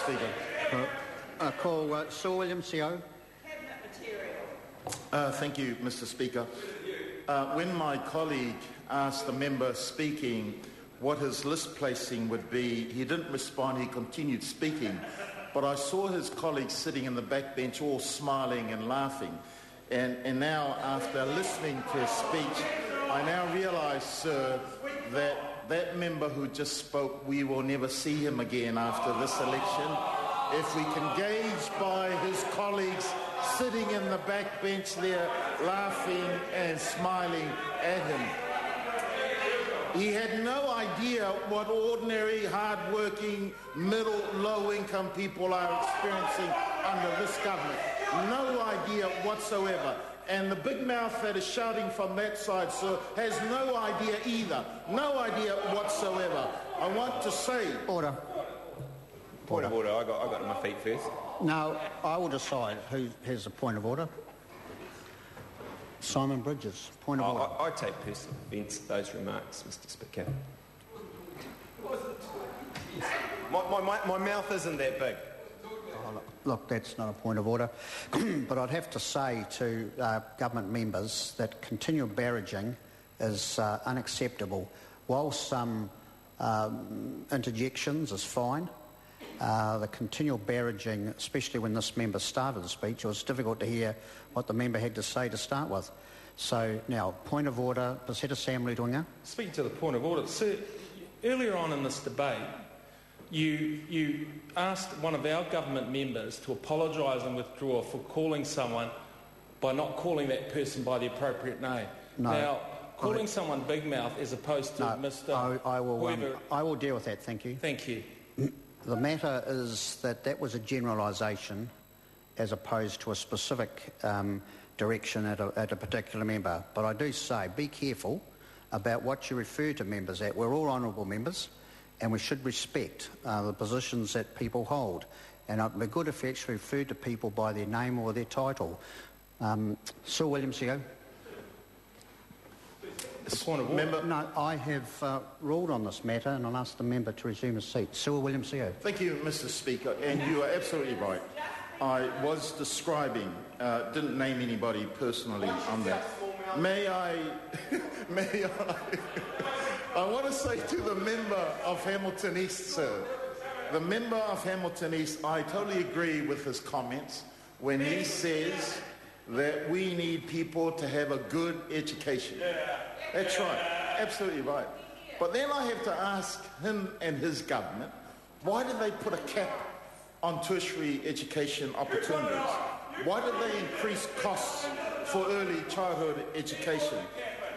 Speaker. I call Sir William CO. Thank you, Mr. Speaker. When my colleague asked the member speaking what his list placing would be, he didn't respond, he continued speaking. But I saw his colleagues sitting in the back bench all smiling and laughing. And now, after listening to his speech, I now realise, sir, that member who just spoke, we will never see him again after this election. If we can gauge by his colleagues sitting in the back bench there, laughing and smiling at him. He had no idea what ordinary, hard-working, middle, low-income people are experiencing under this government. No idea whatsoever. And the big mouth that is shouting from that side, sir, has no idea either. No idea whatsoever. I want to say... Order. Point of order. I got on my feet first. No, I will decide who has a point of order. Simon Bridges, point of order. I take personal offence to those remarks, Mr. Speaker. My mouth isn't that big. Oh, look, that's not a point of order. But I'd have to say to government members that continual barraging is unacceptable. While some interjections is fine, the continual barraging, especially when this member started the speech, it was difficult to hear what the member had to say to start with. So now, point of order, Paseta Samlutunga. Speaking to the point of order, sir, earlier on in this debate, you asked one of our government members to apologise and withdraw for calling someone by not calling that person by the appropriate name. No. Now, calling someone big mouth as opposed to Mr. I will deal with that, thank you. Thank you. The matter is that was a generalisation as opposed to a specific direction at a particular member. But I do say, be careful about what you refer to members at. We're all honourable members and we should respect the positions that people hold. And it would be good if you actually referred to people by their name or their title. Sir William CO. Member. No, I have ruled on this matter and I'll ask the member to resume his seat. Sir William CO. Thank you, Mr. Speaker, and you are absolutely right. I was describing, didn't name anybody personally on that. May I, I want to say to the member of Hamilton East, sir, the member of Hamilton East, I totally agree with his comments when he says that we need people to have a good education. That's right, absolutely right. But then I have to ask him and his government, why did they put a cap on tertiary education opportunities? Why did they increase costs for early childhood education?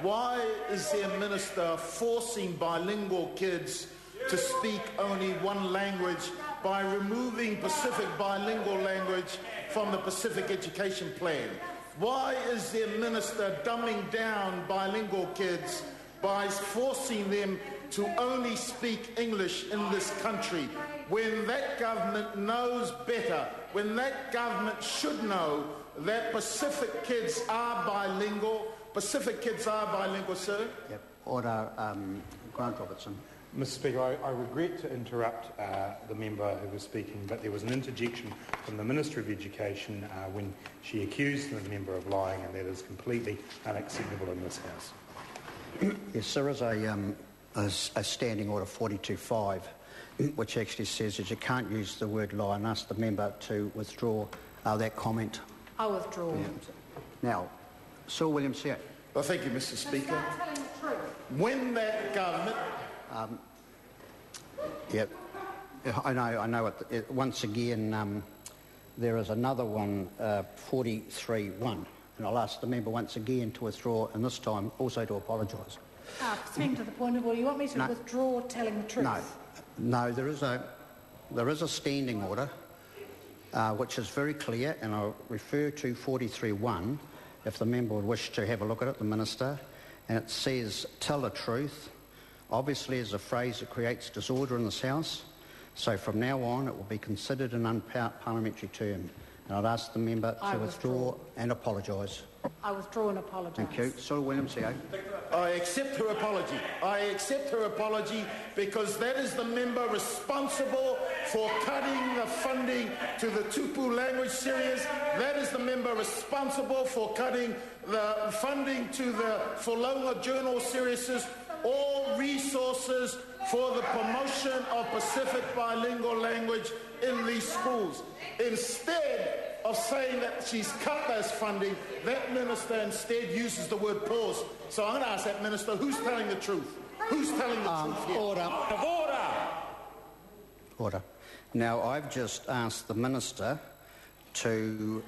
Why is their minister forcing bilingual kids to speak only one language by removing Pacific bilingual language from the Pacific Education Plan? Why is their minister dumbing down bilingual kids by forcing them to only speak English in this country when that government knows better, when that government should know that Pacific kids are bilingual? Pacific kids are bilingual, sir. Yep. Order, Grant Robertson. Mr. Speaker, I regret to interrupt the member who was speaking, but there was an interjection from the Minister of Education when she accused the member of lying, and that is completely unacceptable in this House. Yes, there is a standing order 42.5, which actually says that you can't use the word lie, and ask the member to withdraw that comment. I withdraw. Yeah. Now, Sir William Seat. Well, thank you, Mr. Speaker. When that government... Yep, I know. Once again, there is another one, 43.1, and I'll ask the member once again to withdraw, and this time also to apologise. Speaking to the point of order, you want me to withdraw telling the truth? No. There is a standing order which is very clear, and I'll refer to 43.1 if the member would wish to have a look at it, the Minister, and it says, tell the truth. Obviously is a phrase that creates disorder in this House, so from now on it will be considered an unparliamentary term. And I'd ask the member to withdraw and apologise. I withdraw and apologise. Thank you. Sir Williams, I accept her apology. I accept her apology because that is the member responsible for cutting the funding to the Tupu language series. That is the member responsible for cutting the funding to the Folonga journal series. All resources for the promotion of Pacific bilingual language in these schools. Instead of saying that she's cut those funding, that minister instead uses the word pause. So I'm going to ask that minister, who's telling the truth? Who's telling the truth here? Order. Now, I've just asked the minister to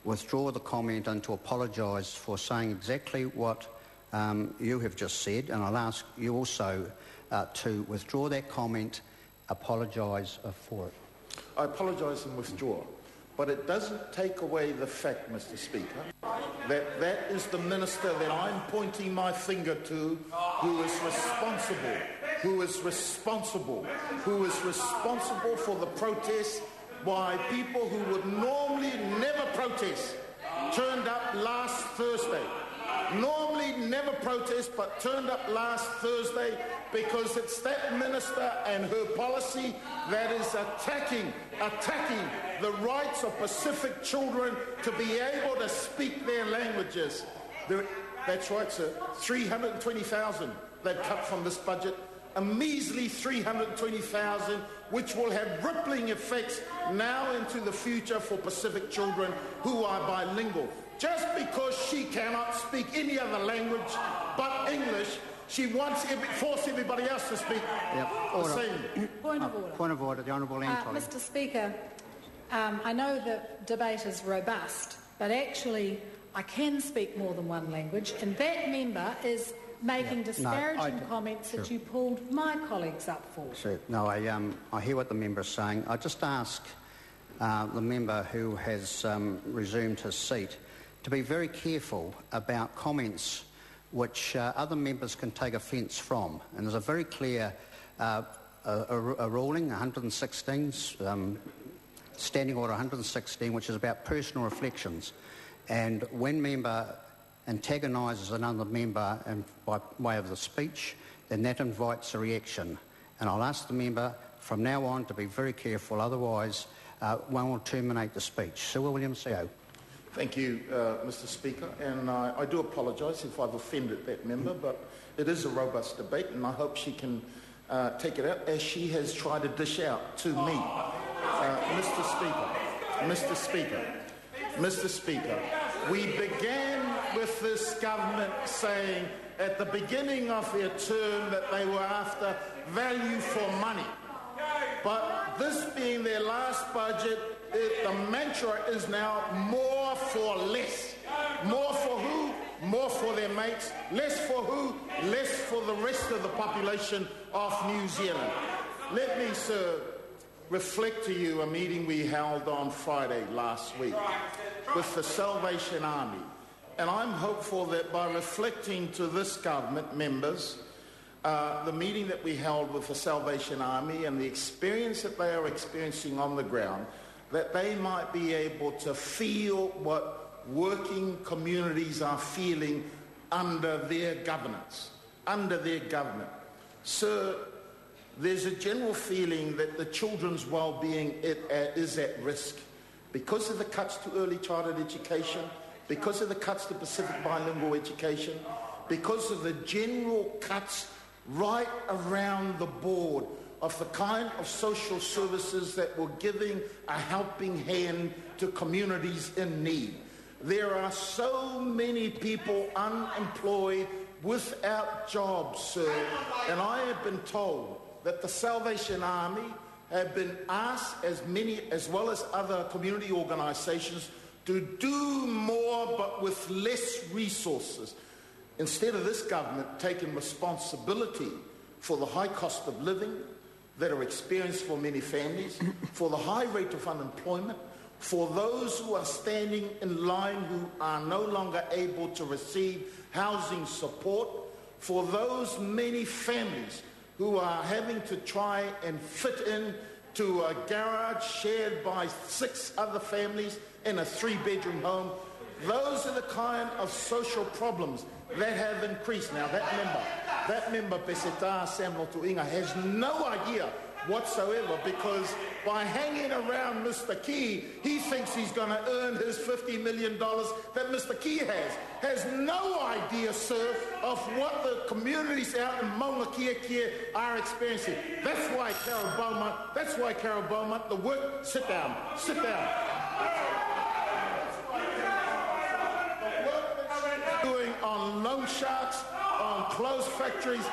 withdraw the comment and to apologise for saying exactly what you have just said, and I'll ask you also to withdraw that comment, apologise for it. I apologise and withdraw. But it doesn't take away the fact, Mr. Speaker, that that is the minister that I'm pointing my finger to who is responsible for the protests by people who would normally never protest, turned up last Thursday. Normally never protest, but turned up last Thursday because it's that minister and her policy that is attacking the rights of Pacific children to be able to speak their languages. That's right, sir. 320,000 they've cut from this budget. A measly 320,000, which will have rippling effects now into the future for Pacific children who are bilingual. Just because she cannot speak any other language but English, she wants force everybody else to speak the same. Point of order. Point of order, the Honourable Anne Tolley. Mr. Speaker, I know the debate is robust, but actually I can speak more than one language, and that member is making disparaging comments that you pulled my colleagues up for. Sure. No, I hear what the member is saying. I just ask the member who has resumed his seat to be very careful about comments which other members can take offence from. And there's a very clear a ruling, 116, Standing Order 116, which is about personal reflections. And when member antagonises another member and by way of the speech, then that invites a reaction. And I'll ask the member from now on to be very careful, otherwise one will terminate the speech. Sir Williams, Thank you, Mr. Speaker, and I do apologise if I've offended that member, but it is a robust debate, and I hope she can take it out as she has tried to dish out to me. Mr. Speaker, we began with this government saying at the beginning of their term that they were after value for money. But this being their last budget, the mantra is now more for less. More for who? More for their mates. Less for who? Less for the rest of the population of New Zealand. Let me, sir, reflect to you a meeting we held on Friday last week with the Salvation Army. And I'm hopeful that by reflecting to this government, members, the meeting that we held with the Salvation Army and the experience that they are experiencing on the ground, that they might be able to feel what working communities are feeling under their governance, Sir, there's a general feeling that the children's well-being is at risk because of the cuts to early childhood education, because of the cuts to Pacific bilingual education, because of the general cuts right around the board of the kind of social services that were giving a helping hand to communities in need. There are so many people unemployed, without jobs, sir, and I have been told that the Salvation Army have been asked, as well as other community organisations, to do more but with less resources. Instead of this government taking responsibility for the high cost of living that are experienced for many families, for the high rate of unemployment, for those who are standing in line who are no longer able to receive housing support, for those many families who are having to try and fit in to a garage shared by 6 other families in a 3-bedroom home. Those are the kind of social problems that have increased. Now that member Peseta Sam Lotu-Iiga has no idea whatsoever, because by hanging around Mr. Key, he thinks he's going to earn his $50 million that Mr. Key has no idea, sir, of what the communities out in Maunga Kia are experiencing. That's why Carol Beaumont, the work, sit down. The work that she's doing on loan sharks, on closed factories,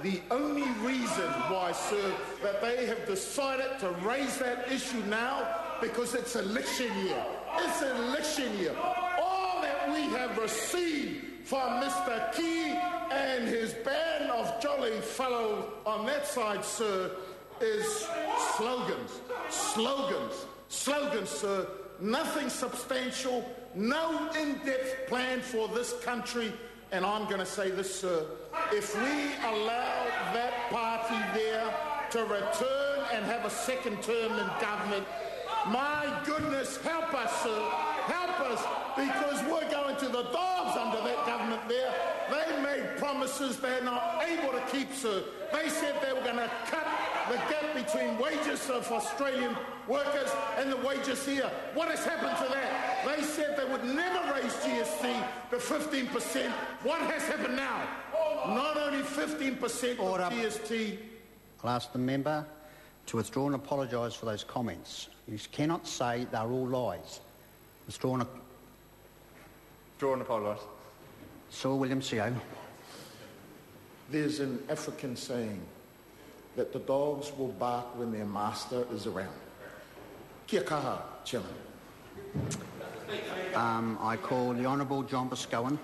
the only reason why, sir, that they have decided to raise that issue now, because it's election year. It's election year. All that we have received from Mr. Key and his band of jolly fellows on that side, sir, is slogans, sir. Nothing substantial, no in-depth plan for this country. And I'm going to say this, sir, if we allow that party there to return and have a second term in government, my goodness, help us, sir, help us, because we're going to the dogs under that government there. They made promises they're not able to keep, sir. They said they were going to cut the gap between wages of Australian workers and the wages here. What has happened to that? They said they would never raise GST to 15%. What has happened now? Not only 15% of GST. I'll ask the member to withdraw and apologise for those comments. You cannot say they're all lies. Withdraw and apologise. Sir William Seo. There's an African saying that the dogs will bark when their master is around. Kia kaha, Chairman. I call the Honourable John Boscowan.